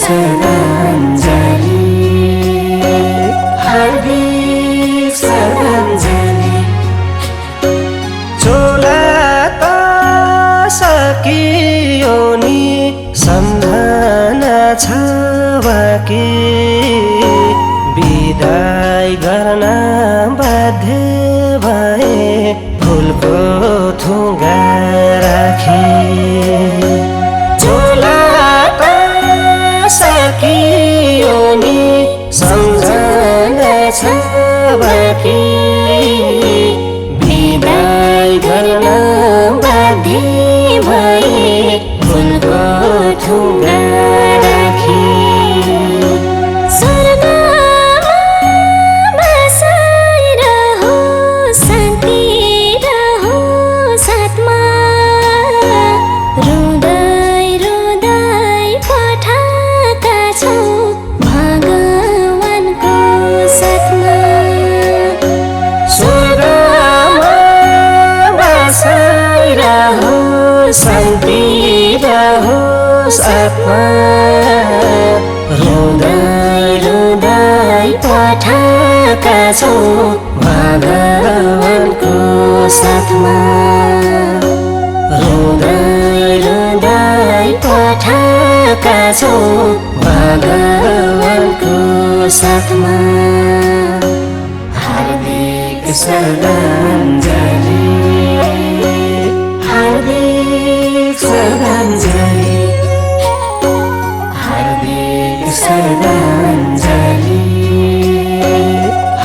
श्रद्धाञ्जली हार्दिक श्रद्धाञ्जली चोला त सकियो नि सम्झना छ बाँकी बिदाई गर्न बाध्य भए फुलको थुङ्गा राखी चोला त सकियो नि सम्झना छ बाँकी बिदाई गर्न बाध्य भए फुलको थुङ्गा राखी शान्ति रहोस् आत्मा रुँदै रुँदै पठाएका छौँ भगवानको साथमा रुँदै रुँदै पठाएका छौँ भगवानको साथमा हार्दिक श्रद्धाञ्जली हार्दिक श्रद्धाञ्जली हार्दिक श्रद्धाञ्जली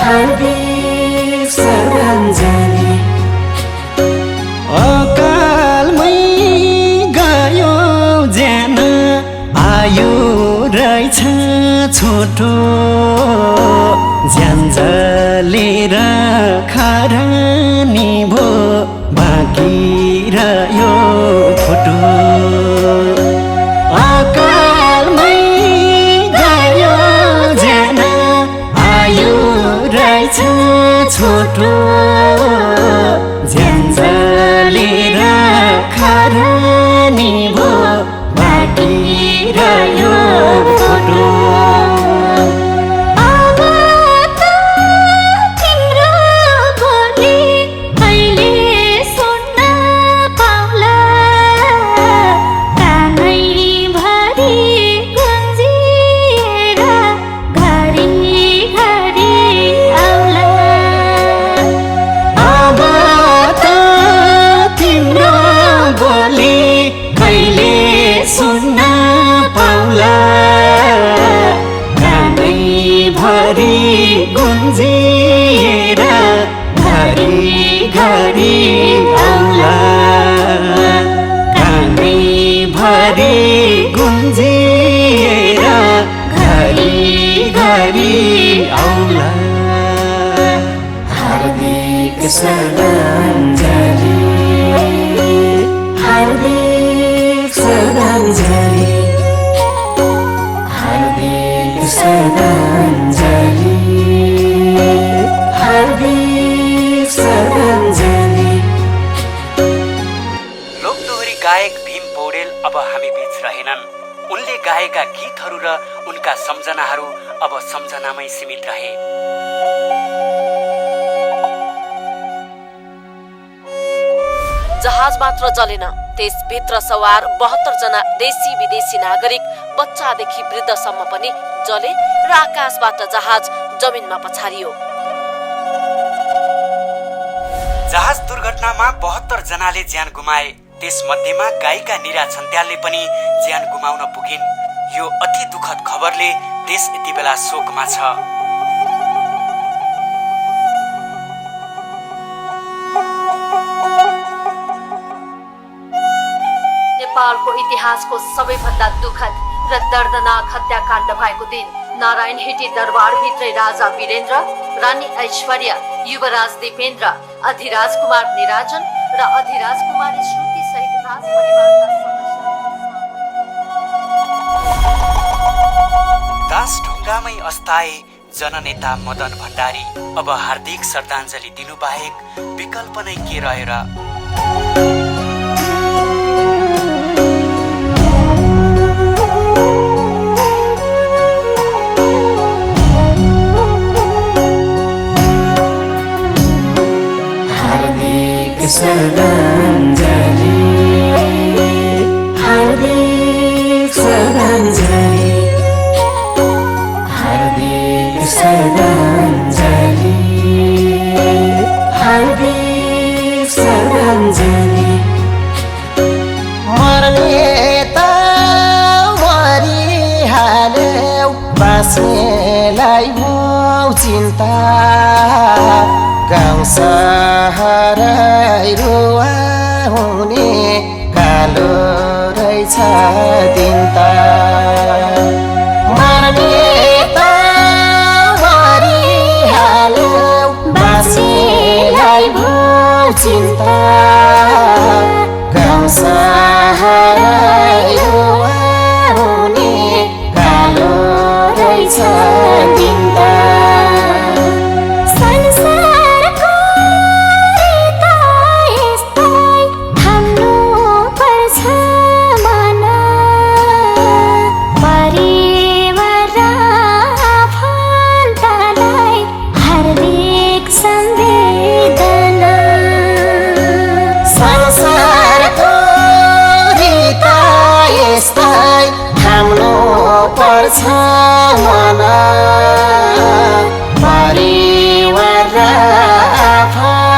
हार्दिक श्रद्धाञ्जली अकालमै गयो ज्यान आयो रहेछ छोटो ज्यान जलेर खरानी भो बाँकी रह्यो फोटो अकालमै गयो ज्यान आयो रहेछ छोटो ज्यान जलेर खरानी भो बाँकी रह्यो फोटो गुन्जिएर घरी घरी आउला कानै भरी गुन्जिएर घरी घरी आउला हार्दिक श्रद्धाञ्जली हार्दिक श्रद्धाञ्जली हार्दिक श्रद्धाञ्जली हार्दिक श्रद्धाञ्जली लोकदोहोरी गायक भीम पौडेल अब हामी बीच रहेनन्। उनले गाएका गीतहरू र उनका सम्झनाहरू अब सम्झनामै सीमित रहे। जहाज मात्र जलेन, त्यसभित्र सवार 72 जना देशी विदेशी नागरिक बच्चादेखि वृद्धसम्म पनि जले र आकाशबाट जहाज जमिनमा पछारियो। जहाज दुर्घटनामा 72 जनाले ज्यान गुमाए। त्यसमध्येमा गायिका निरा छन्त्यालले पनि ज्यान गुमाउन पुगिन्। यो अति दुखद खबरले देश यति बेला शोकमा छ। नेपालको इतिहासको सबैभन्दा दुखद र दर्दनाक हत्याकाण्ड भएको दिन नारायण हिटी दरबारभित्रै राजा वीरेन्द्र, रानी ऐश्वर्या, युवराज दिपेन्द्र, अधिराज कुमार निराजन र अधिराज कुमारी श्रुति सहित राज परिवारका दासढुङ्गामै अस्थायी जननेता मदन भण्डारी अब हार्दिक श्रद्धाञ्जली दिनु बाहेक विकल्प नै के रह्यो र? हार्दिक श्रद्धाञ्जली हार्दिक श्रद्धाञ्जली हार्दिक श्रद्धाञ्जली मर्ने त मरिहाल्यौ बाँच्नेलाई हो चिन्ता गाउँ सहरै रुवा हुने कालो रहेछ दिन त मर्ने त मरिहाल्यौ बाँच्नेलाई हो चिन्ता गाउँ सहरै रुवा हुने कालो रहेछ दिन त संसारको रीता यस्तै थाम्नु पर्छ मन परिवार र आफन्तलाई हार्दिक सम्वेदना संसारको रीता यस्तै थाम्नु पर्छ मन परिवार र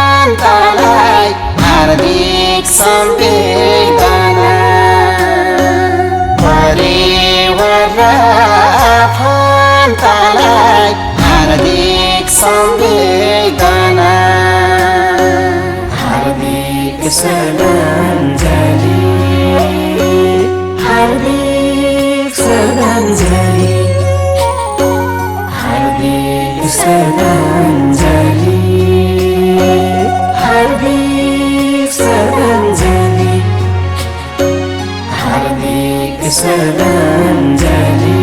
आफन्तलाई हार्दिक सम्वेदना परिवार र आफन्तलाई हार्दिक सम्वेदना हार्दिक श्रद्धाञ्जली हार्दिक श्रद्धाञ्जली हार्दिक श्रद्धाञ्जली हार्दिक श्रद्धाञ्जली हार्दिक श्रद्धाञ्जली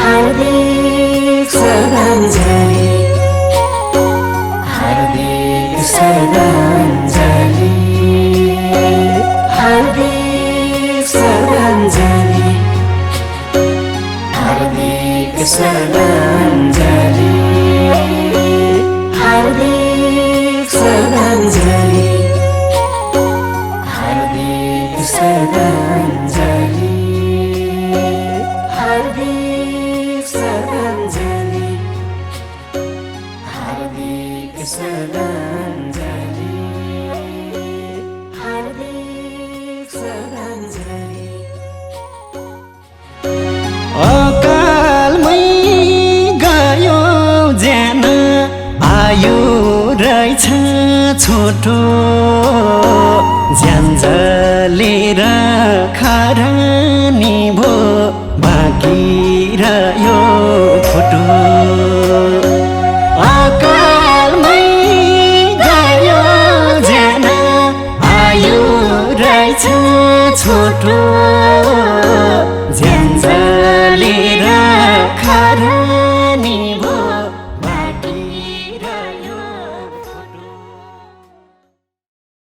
हार्दिक श्रद्धाञ्जली हार्दिक श्रद्धाञ्जली हार्दिक श्रद्धाञ्जली हार्दिक श्रद्धाञ्जली हार्दिक श्रद्धाञ्जली हार्दिक श्रद्धाञ्जली हार्दिक श्रद्धाञ्जली हार्दिक श्रद्धाञ्जली हार्दिक श्रद्धाञ्जली अकालमै गयो ज्यान आयो रहेछ छोटो ज्यान जलेर खरानी भो बाँकी रह्यो फोटो अकालमै गयो ज्यान आयो रहेछ छोटो